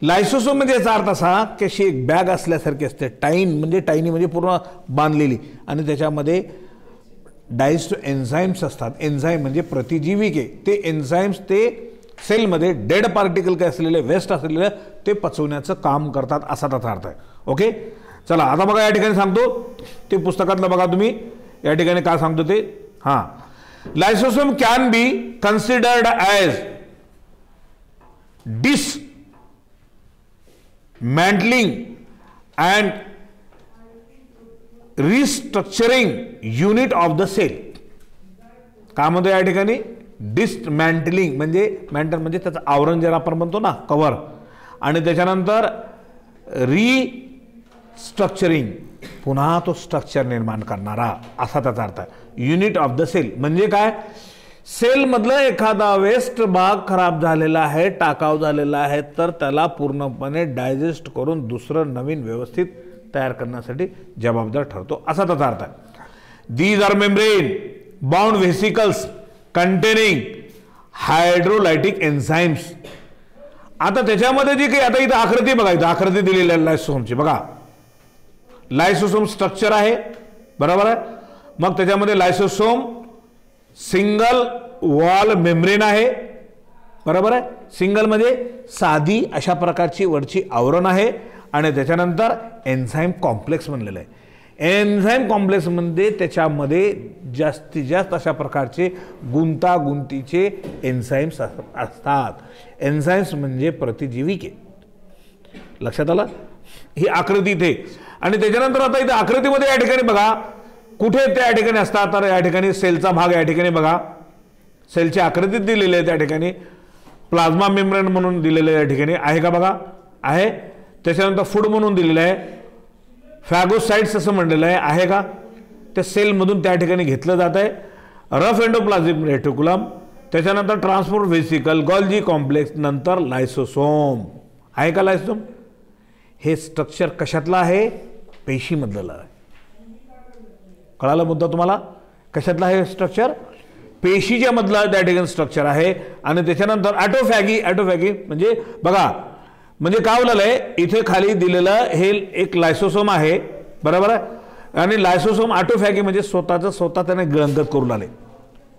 लायसोसोम म्हणजे याचा अर्थ असा की अशी एक बॅग असल्यासारखी असते. टायनी म्हणजे पूर्ण बांधलेली आणि त्याच्यामध्ये डायस्ड एन्झाईम्स असतात. एन्झाईम म्हणजे प्रतिजीविके. ते एन्झाईम्स ते सेलमध्ये डेड पार्टिकल काय असलेले वेस्ट असलेले ते पचवण्याचं काम करतात असा त्याचा अर्थ आहे. ओके, चला आता बघा या ठिकाणी सांगतो ते पुस्तकातलं बघा तुम्ही या ठिकाणी काय सांगतो ते. हां, lysosome can be considered as dismantling and restructuring unit of the cell. काय म्हणतो या ठिकाणी डिसमॅन्टलिंग म्हणजे मॅन्टल म्हणजे त्याचं आवरण ज्याला आपण म्हणतो ना कव्हर, आणि त्याच्यानंतर रिस्ट्रक्चरिंग पुन्हा तो स्ट्रक्चर निर्माण करणारा असा त्याचा अर्थ आहे. युनिट ऑफ द सेल म्हणजे काय, सेलमधलं एखादा वेस्ट भाग खराब झालेला आहे, टाकाव झालेला आहे, तर त्याला पूर्णपणे डायजेस्ट करून दुसरं नवीन व्यवस्थित तयार करण्यासाठी जबाबदार ठरतो असा त्याचा अर्थ आहे. These are membrane bound vesicles containing hydrolytic enzymes. आता त्याच्यामध्ये जी काही आता इथं आकृती बघा, इथं आकृती दिलेली आहे लायसोसोमची बघा. लायसोसोम स्ट्रक्चर आहे बरोबर आहे. मग त्याच्यामध्ये लायसोसोम सिंगल वॉल मेम्ब्रेन आहे बरोबर आहे. सिंगल म्हणजे साधी अशा प्रकारची वरची आवरण आहे आणि त्याच्यानंतर एन्झाईम कॉम्प्लेक्स म्हणलेलं आहे. एन्झाईम कॉम्प्लेक्समध्ये त्याच्यामध्ये जास्तीत जास्त अशा प्रकारचे गुंतागुंतीचे एन्झाईम्स असतात. एन्झाईम्स म्हणजे प्रतिजीविके. लक्षात आलं, ही आकृती इथे. आणि त्याच्यानंतर आता इथे आकृतीमध्ये या ठिकाणी बघा कुठे त्या ठिकाणी असतात, तर या ठिकाणी सेलचा भाग या ठिकाणी बघा, सेलची आकृतीत दिलेली आहे त्या ठिकाणी. प्लाझ्मा मेम्ब्रेन म्हणून दिलेलं आहे या ठिकाणी आहे का बघा, आहे. त्याच्यानंतर फूड म्हणून दिलेलं आहे, फॅगोसाइट्स असं म्हणलेलं आहे का. त्या सेलमधून त्या ठिकाणी घेतलं जात आहे. रफ एंडोप्लाझमिक रेटिक्युलम, त्याच्यानंतर ट्रान्सपोर्ट व्हेसिकल, गॉल्जी कॉम्प्लेक्स, नंतर लायसोसोम आहे का. लायसोसोम हे स्ट्रक्चर कशातलं आहे, पेशीमधलं आहे. कळाला मुद्दा तुम्हाला, कशातला आहे स्ट्रक्चर, पेशीच्या मधला त्या ठिकाणी स्ट्रक्चर आहे. आणि त्याच्यानंतर ॲटोफॅगी म्हणजे बघा, म्हणजे काय बोललं आहे इथे खाली दिलेलं हे एक लायसोसोम आहे बरोबर आहे. आणि लायसोसोम ॲटोफॅगी म्हणजे स्वतः त्याने गिळंकत करून आले.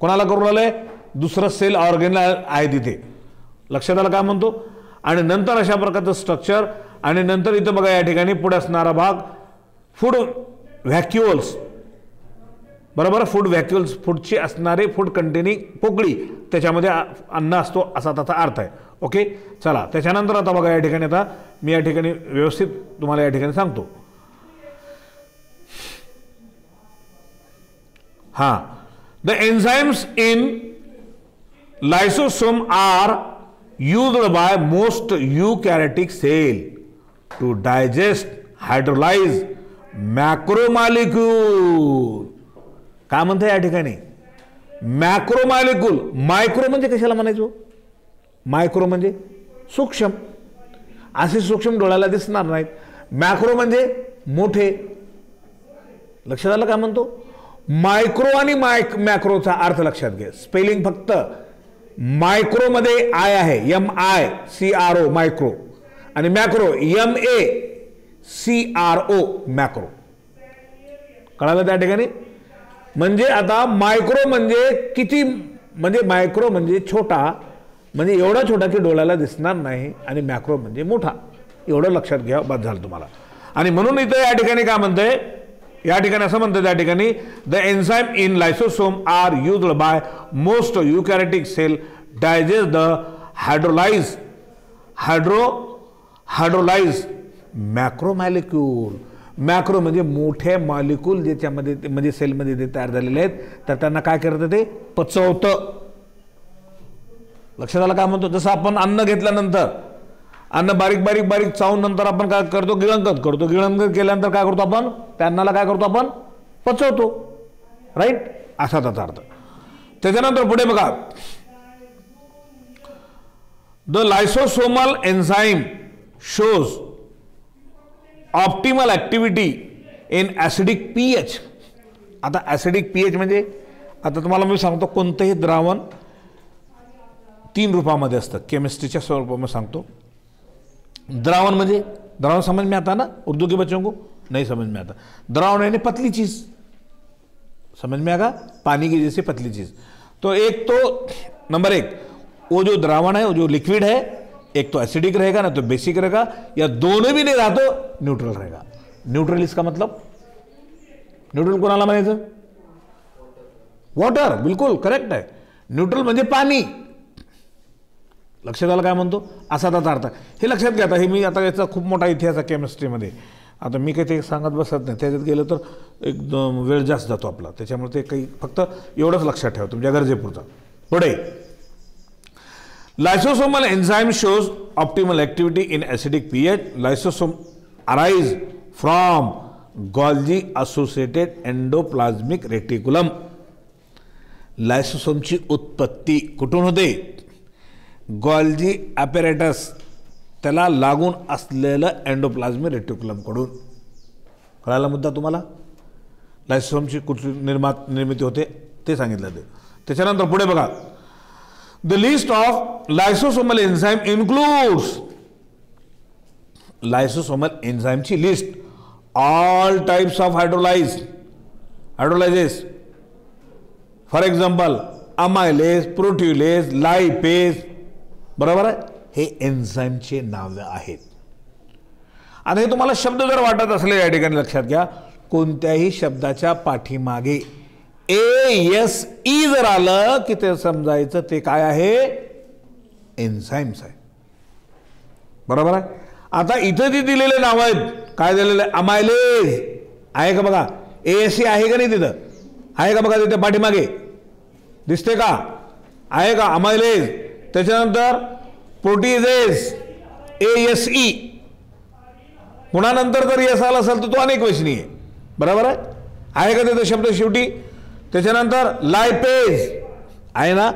कोणाला करून आले, दुसरं सेल ऑर्गेन आहे तिथे. लक्षात आलं काय म्हणतो. आणि नंतर अशा प्रकारचं स्ट्रक्चर. आणि नंतर इथं बघा या ठिकाणी पुढे असणारा भाग फूड व्हॅक्युअल्स बरोबर. फूड व्हॅक्युअल्स फूडची असणारे फूड कंटेनिंग पोकळी, त्याच्यामध्ये अन्न असतो असा त्याचा अर्थ आहे. ओके, चला त्याच्यानंतर आता बघा या ठिकाणी आता मी या ठिकाणी व्यवस्थित तुम्हाला या ठिकाणी सांगतो. हां, the enzymes in lysosome are used by most eukaryotic cell to digest hydrolyze macromolecule. काय म्हणते या ठिकाणी मॅक्रोमॉलिक्यूल. मायक्रो म्हणजे कशाला म्हणायचो, मायक्रो म्हणजे सूक्ष्म, असे सूक्ष्म डोळ्याला दिसणार नाहीत. मॅक्रो म्हणजे मोठे. लक्षात आलं काय म्हणतो. मायक्रो आणि मॅक्रोचा अर्थ लक्षात घ्या. स्पेलिंग फक्त मायक्रोमध्ये आय आहे, MICRO मायक्रो, आणि मॅक्रो MACRO मॅक्रो. कळालं त्या ठिकाणी. म्हणजे आता मायक्रो म्हणजे किती, म्हणजे मायक्रो म्हणजे छोटा, म्हणजे एवढा छोटा की डोळ्याला दिसणार नाही, आणि मॅक्रो म्हणजे मोठा. एवढं लक्षात घ्या, बस झालं तुम्हाला. आणि म्हणून इथं या ठिकाणी काय म्हणतंय, या ठिकाणी असं म्हणतं त्या ठिकाणी the enzyme in lysosome are used by most eukaryotic cell digest the hydrolyse macromolecule. Macro म्हणजे मोठे मॉलिक्यूल ज्याच्यामध्ये म्हणजे सेलमध्ये ते तयार झालेले आहेत, तर त्यांना काय करतं, ते पचवतं. लक्षात आलं काय म्हणतो. जसं आपण अन्न घेतल्यानंतर अन्न बारीक बारीक बारीक चावून नंतर आपण काय करतो, गिळंकत करतो. गिळंकत केल्यानंतर काय करतो आपण, त्या अन्नाला काय करतो आपण, पचवतो. राईट, असा त्याचा अर्थ. त्याच्यानंतर पुढे बघा, the lysosomal enzyme shows optimal activity in acidic pH. आता ॲसिडिक pH म्हणजे आता तुम्हाला मी सांगतो कोणतंही द्रावण 3 रूपामध्ये असतं. केमिस्ट्रीच्या स्वरूपामध्ये सांगतो. द्रावण म्हणजे द्रावण समझ में आता ना, उर्दू के बच्चों को नहीं समझ में आता। द्रावण यानी पतली चीज, समझ में आएगा, पानी की जैसे पतली चीज। तो एक तो नंबर एक वो जो द्रावण है, वो जो लिक्विड है, एक तो एसिडिक रहेगा ना तो बेसिक रहेगा, या दोनों भी नहीं रहा तो न्यूट्रल रहेगा। न्यूट्रल इसका मतलब, न्यूट्रल कोणाला म्हणायचं? वॉटर, बिलकुल करेक्ट आहे। न्यूट्रल म्हणजे पाणी। लक्षात आलं काय म्हणतो? असा त्याचा अर्थ। हे लक्षात घ्या, आता हे मी आता याचा खूप मोठा इतिहास आहे केमिस्ट्रीमध्ये, आता मी काही ते सांगत बसत नाही, त्याच्यात गेलं तर एकदम वेळ जास्त जातो आपला, त्याच्यामुळे ते काही फक्त एवढंच लक्षात ठेवा तुमच्या गरजेपुरता। पुढे lysosomal enzyme shows optimal activity in acidic pH. Lysosome arise from Golgi associated endoplasmic reticulum. लायसोसोमची उत्पत्ती कुठून होते? गॉल्जी ॲपेरेटस त्याला लागून असलेलं एंडोप्लाझ्मिक रेटिक्युलम कडून। कळाला मुद्दा तुम्हाला? लायसोसोमची कुठली निर्मिती होते ते सांगितलं ते। त्याच्यानंतर पुढे बघा, the list of lysosomal enzyme includes, lysosomal एन्झाईमची list, all types of hydrolases, for example amylase, protease, lipase, बरोबर आहे, हे एन्झाईमचे नावे आहेत। आता हे तुम्हाला शब्द जर वाटत असले या ठिकाणी लक्षात घ्या, कोणत्याही शब्दाच्या पाठीमागे ASE जर आलं की ते समजायचं ते काय आहे? एन्झाईम्स आहे, बरोबर आहे। आता इथं जे दिलेले नाव आहेत, काय दिलेलं आहे? अमायलेज आहे का बघा? ASE आहे का नाही तिथं? आहे का बघा तिथे पाठीमागे? दिसते का? आहे का अमायलेज? त्याच्यानंतर प्रोटीजेस ASE, पुन्हा नंतर जर यस आला असेल तर तो अनेक वचनी आहे, बरोबर आहे का तिथे शब्द शेवटी? त्याच्यानंतर लायपेज आहे ना,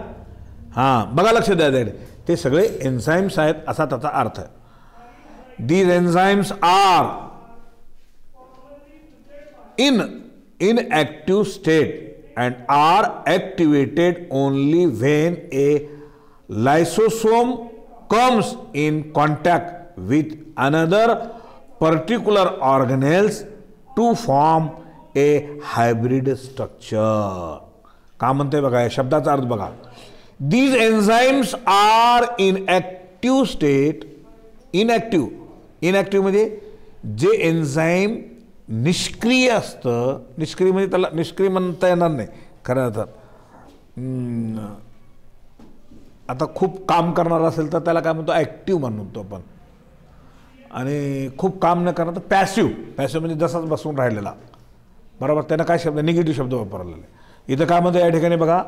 हां बघा लक्ष द्या, ते सगळे एन्झाईम्स आहेत असा त्याचा अर्थ आहे। These enzymes are in inactive state and are activated only when a lysosome comes in contact with another particular organelles to form a hybrid structure. का म्हणते बघा, शब्दाचा अर्थ बघा, these enzymes are in active state, inactive म्हणजे जे enzyme निष्क्रिय असतं, निष्क्रिय म्हणजे त्याला निष्क्रिय म्हणता येणार नाही खरं तर, आता खूप काम करणार असेल तर त्याला काय म्हणतो? ॲक्टिव्ह म्हणतो आपण, आणि खूप काम न करणार तर पॅसिव्ह म्हणजे जसाच बसून राहिलेला, बरोबर। त्यानं काय शब्द? निगेटिव्ह शब्द वापरलेले। इथं काय म्हणतो या ठिकाणी बघा,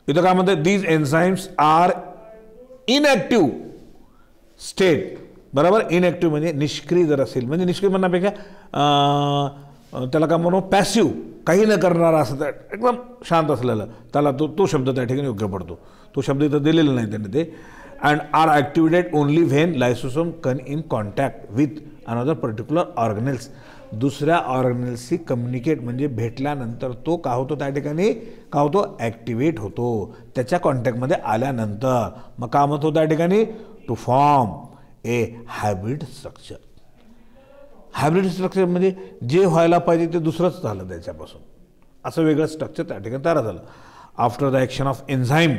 इथं काय म्हणतं? These enzymes are inactive state, बरोबर। इनॲक्टिव्ह म्हणजे निष्क्रिय जर असेल, म्हणजे निष्क्रिय म्हणण्यापेक्षा त्याला काय म्हणू? पॅसिव्ह, काही न करणारा असं, एकदम शांत असलेलं, त्याला तो शब्द त्या ठिकाणी योग्य पडतो। तो शब्द इथं दिलेला नाही त्यांनी ते। And are activated only when lysosome come in contact with another particular organelles, दुसऱ्या ऑर्गनेल्सशी कम्युनिकेट म्हणजे भेटल्यानंतर तो का होतो? त्या ठिकाणी का होतो? ॲक्टिवेट होतो, त्याच्या कॉन्टॅक्टमध्ये आल्यानंतर। मग काम होतं त्या ठिकाणी? To form a hybrid structure. Hybrid structure म्हणजे जे व्हायला पाहिजे ते दुसरंच झालं त्याच्यापासून, असं वेगळं स्ट्रक्चर त्या ठिकाणी तयार झालं। After the action of enzyme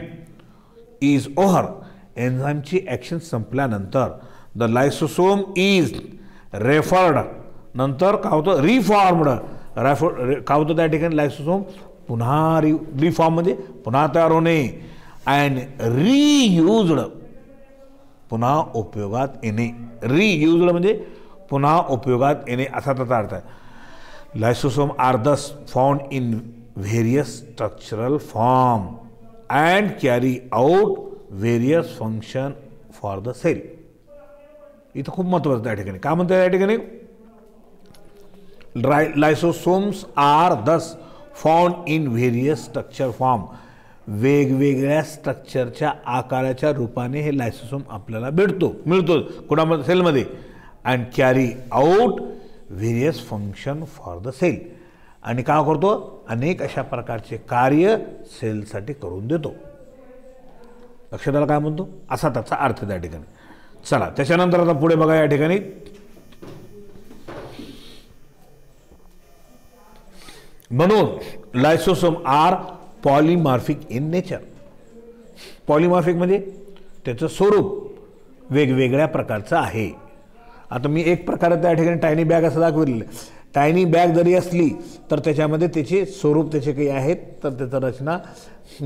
is over, एन्झाईमची ॲक्शन संपल्यानंतर द लायसोसोम इज रेफर्ड, नंतर काय होतं? रिफॉर्मड, काय होतं त्या ठिकाणी? लायसोसोम पुन्हा रिफॉर्म म्हणजे पुन्हा तयार होणे, अँड रियूज्ड, पुन्हा उपयोगात येणे। रियूज्ड म्हणजे पुन्हा उपयोगात येणे असा त्याचा अर्थ आहे। Lysosome are thus found in various structural form and carry out various function for the cell. इथं खूप महत्त्वाचं त्या ठिकाणी काय म्हणतात? या ठिकाणी lysosomes are thus found in various structure form, वेगवेगळ्या स्ट्रक्चरच्या आकाराच्या रूपाने हे लायसोसोम आपल्याला मिळतो कुणामध्ये? सेलमध्ये। And carry out various function for the cell, आणि काय करतो? अनेक अशा प्रकारचे कार्य सेलसाठी करून देतो। लक्षात आलं काय म्हणतो, असा त्याचा अर्थ त्या ठिकाणी. चला त्याच्यानंतर आता पुढे बघा या ठिकाणी, म्हणून लायसोसोम R polymorphic in nature. Polymorphic म्हणजे त्याचं स्वरूप वेगवेगळ्या प्रकारचं आहे. आता मी एक प्रकारे त्या ठिकाणी टायनी बॅग असं दाखवलेलं आहे. टायनी बॅग जरी असली तर त्याच्यामध्ये त्याचे स्वरूप त्याचे काही आहेत, तर त्याचं रचना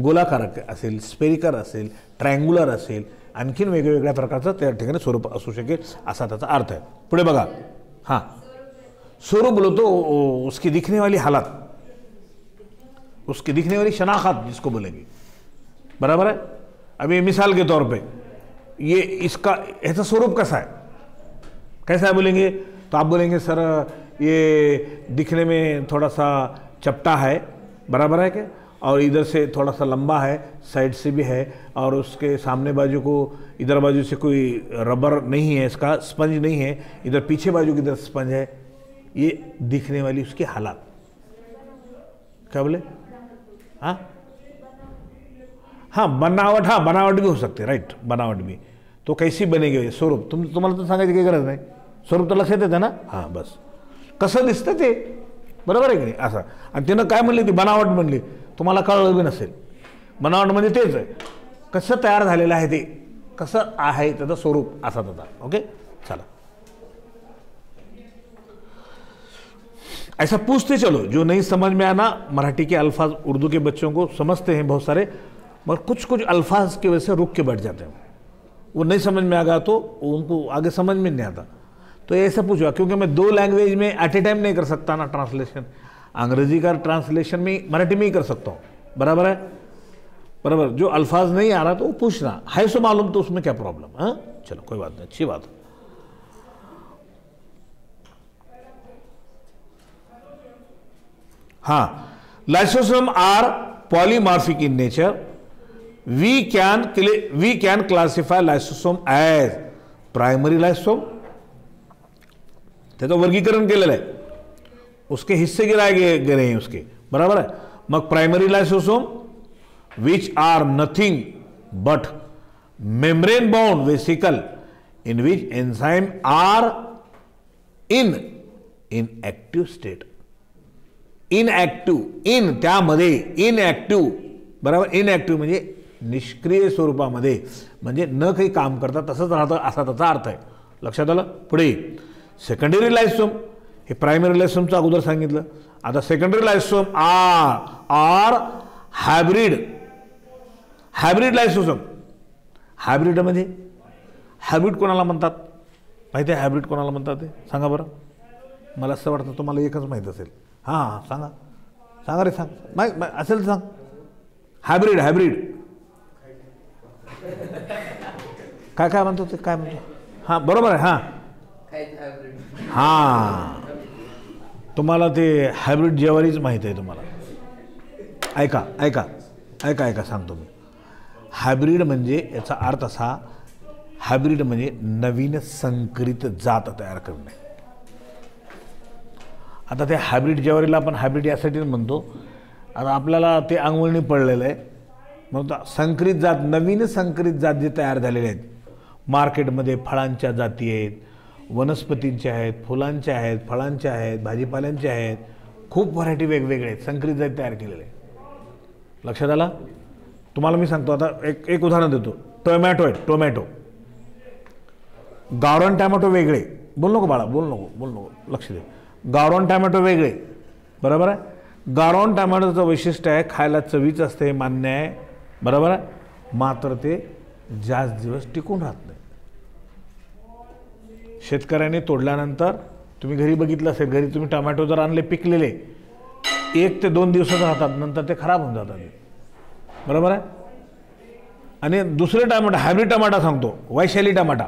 गोलाकार असेल, स्पेरिकल असेल, ट्रायंग्युलर असेल, आणखीन वेगवेगळ्या प्रकारचं त्या ठिकाणी स्वरूप असू शकेल असा त्याचा अर्थ आहे. पुढे बघा, हां स्वरूप बोलो तो उसकी दिखने वाली हालत, उसकी दिखने वाली शनाख्त जिसको बोलेंगे, बराबर है. अभी मिसाल के तौर पे ये इसका ऐसा स्वरूप कैसा है, कैसा है बोलेंगे तो आप बोलेंगे सर ये दिखने में थोड़ा सा चपटा है, बराबर है क्या, और इधर से थोड़ा सा लंबा है, साइड से भी है, और उसके सामने बाजू को इधर बाजू से कोई रबर नहीं है, इसका स्पंज नहीं है, इधर पीछे बाजू की इधर स्पंज है. ये दिखने वाली उसकी हालत, क्या बोले, हाँ हाँ बनावट, हाँ बनावट भी हो सकते, राइट, बनावट भी. तो कैसी बनेगी स्वरूप, तुम्हाला तर सांगायची काही गरज नाही, स्वरूप तर लक्षात येतं ना. हां बस कसं दिसतं ते, बरोबर आहे की नाही असं. आणि तिनं काय म्हणली, ती बनावट म्हणली, तुम्हाला कळलं बी नसेल. बनावट म्हणजे तेच आहे, कसं तयार झालेलं आहे ते, कसं आहे त्याचं स्वरूप असा त्याचा. ओके चला, ऐसा पूछते चलो, जो नहीं समझ में आना. मराठी के अल्फाज उर्दू के बच्चों को समझते हैं बहुत सारे, मगर कुछ कुछ अल्फाज की वजह से रुक के बैठ जाते हैं. वो नहीं समझ में आ गया तो उनको आगे समझ में नहीं आता. तो ऐसा पूछो, क्योंकि मैं 2 लैंग्वेज में एट ए टाइम नहीं कर सकता ना ट्रांसलेशन. अंग्रेजी का ट्रांसलेशन में मराठी में ही कर सकता हूँ, बराबर है, बराबर. जो अल्फाज नहीं आ रहा तो वो पूछना है, सो मालूम तो उसमें क्या प्रॉब्लम. हाँ चलो कोई बात नहीं, अच्छी बात है. हाँ, lysosome are polymorphic in nature. We can classify lysosome as primary lysosome, त्याचं वर्गीकरण केलेलं आहे, उसके हिस्से गिराए गए हैं उसके, बराबर है. मग primary lysosome which are nothing but membrane bound vesicle in which enzyme are in active state. Inactive, in त्यामध्ये, इनएक्टिव्ह, बरोबर. इनएक्टिव्ह म्हणजे निष्क्रिय स्वरूपामध्ये, म्हणजे न काही काम करता तसंच राहतं असा त्याचा अर्थ आहे. लक्षात आलं. पुढे सेकंडरी लायसोम, हे प्रायमरी लायसोमचं अगोदर सांगितलं. आता सेकंडरी लायसोम आर हायब्रिड लायसोसोम. हायब्रिडमध्ये हायब्रिड कोणाला म्हणतात माहिती आहे, हायब्रिड कोणाला म्हणतात ते सांगा बरं. मला असं वाटतं तुम्हाला एकच माहीत असेल. हां हां सांगा, सांगा रे, सांग असेल तर सांग. हायब्रिड काय काय म्हणतो ते, काय म्हणतो. हां बरोबर आहे. हां हां तुम्हाला ते हायब्रिड ज्वारीच माहीत आहे तुम्हाला. ऐका ऐका ऐका ऐका सांगतो मी. हायब्रिड म्हणजे याचा अर्थ असा, हायब्रिड म्हणजे नवीन संकरित जात तयार करणे. आता ते हायब्रिड ज्वारीला आपण हायब्रिड यासाठी म्हणतो, आता आपल्याला ते अंगवळणी पडलेलं आहे. मग संकरित जात, नवीन संकरित जात जे तयार झालेले आहेत मार्केटमध्ये, फळांच्या जाती आहेत, वनस्पतींच्या आहेत, फुलांच्या आहेत, फळांच्या आहेत, भाजीपाल्यांच्या आहेत, खूप व्हरायटी वेगवेगळे आहेत, संकरित जात तयार केलेले. लक्षात आला. तुम्हाला मी सांगतो आता एक उदाहरण देतो. टोमॅटो आहे, टोमॅटो, गावरान टोमॅटो वेगळे. बोल नको बाळा, बोल नको, लक्ष दे. गावरान टोमॅटो वेगळे, बरोबर आहे. गावरान टोमॅटोचं वैशिष्ट्य आहे खायला चवीचं असते, मान्य आहे, बरोबर आहे, मात्र ते जास्त दिवस टिकून राहत नाही. शेतकऱ्याने तोडल्यानंतर तुम्ही घरी बघितलं असेल, घरी तुम्ही टोमॅटो जर आणले पिकलेले 1 ते 2 दिवसात राहतात, नंतर ते खराब होऊन जातात, बरोबर आहे. आणि दुसरे टमाटा, हायब्रिड टमाटा सांगतो, वैशाली टमाटा,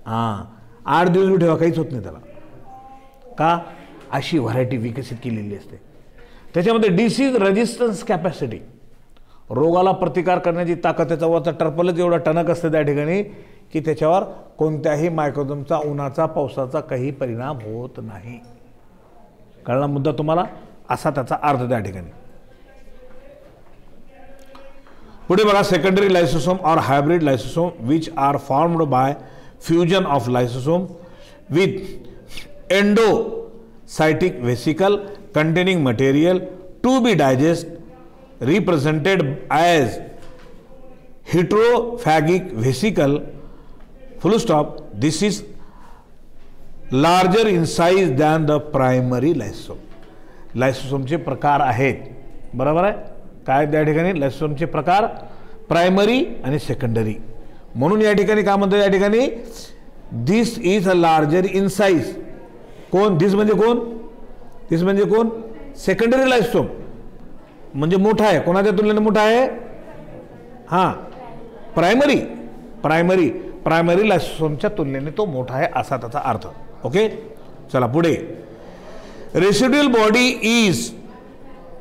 हां 8 दिवस भी ठेवा काहीच होत नाही त्याला. का, अशी व्हरायटी विकसित केलेली असते. त्याच्यामध्ये डिसीज रेजिस्टन्स कॅपॅसिटी, रोगाला प्रतिकार करण्याची ताकद, त्याचा वरचा टर्पलच एवढा टणक असते त्या ठिकाणी की त्याच्यावर कोणत्याही मायक्रोजमचा, उन्हाचा, पावसाचा काही परिणाम होत नाही. कळला मुद्दा तुम्हाला. असा त्याचा अर्थ त्या ठिकाणी. पुढे बघा, सेकंडरी लायसोसोम और hybrid lysosome which are formed by fusion of lysosome with endocytic vesicle containing material to be digested represented as heterophagic vesicle, full stop. This is larger in size than the primary lysosome. लायसोसोमचे प्रकार आहेत, बरोबर आहे. काय त्या ठिकाणी लायसोसोमचे प्रकार primary आणि secondary. म्हणून या ठिकाणी काय म्हणतो, या ठिकाणी this is a larger in size. कोण दिस म्हणजे कोण, दिस म्हणजे कोण, सेकंडरी लायसोसोम म्हणजे मोठा आहे. कोणाच्या तुलनेने मोठा आहे, हां प्रायमरी प्रायमरी प्रायमरी लायसोसोमच्या तुलनेने तो मोठा आहे असा त्याचा अर्थ. ओके, चला पुढे. Residual body is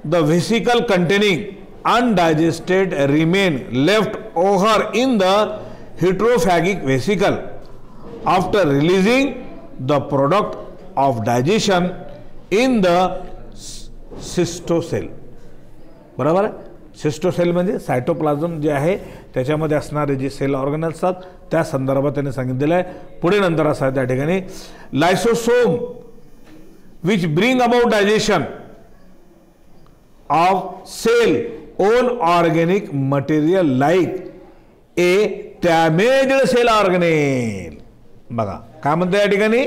the vesicle containing undigested remain left over in the heterophagic vesicle after releasing the product of digestion in the cytosol. बरोबर आहे. सिस्टोसेल म्हणजे सायटोप्लाझम जे आहे त्याच्यामध्ये असणारे जे सेल ऑर्गन असतात त्या संदर्भात त्यांनी सांगितलेलं आहे. पुढे नंतर असं आहे त्या ठिकाणी, lysosome which bring about digestion of cell own organic material like a damaged cell organelle. बघा काय म्हणते या ठिकाणी,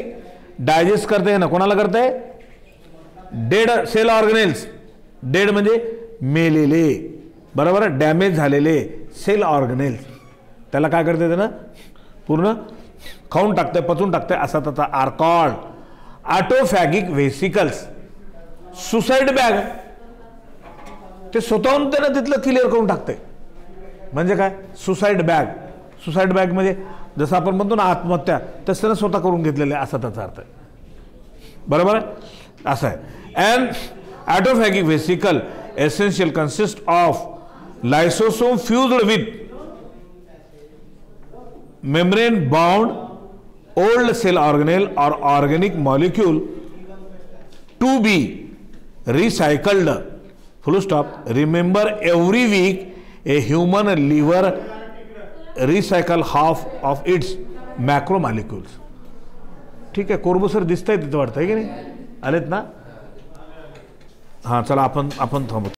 डायजेस्ट करते ना, कोणाला करते, डेड सेल ऑर्गनेल्स. डेड म्हणजे मेलेले, बरोबर, डॅमेज झालेले सेल ऑर्गनेल्स, त्याला काय करते ना, पूर्ण खाऊन टाकते, पचून टाकते असा त्याचा आर्कॉल. ऑटोफॅगिक व्हेसिकल्स, सुसाईड बॅग, ते स्वतःहून त्यानं तिथलं क्लिअर करून टाकते. म्हणजे काय, सुसाईड बॅग. सुसाईड बॅग म्हणजे जसं आपण म्हणतो ना आत्महत्या, तसं त्यानं स्वतः करून घेतलेलं आहे असा त्याचा अर्थ आहे. बरोबर आहे, असं आहे. And autophagic vesicle essential consist of lysosome fused with membrane bound old cell organelle or organic molecule to be recycled, full stop. Remember, every week a human liver recycle half of its macromolecules. ठीक आहे, कोरबसर दिसतंय तिथं वाटतंय की नाही, आलेत ना. हां चला आपण थांबू.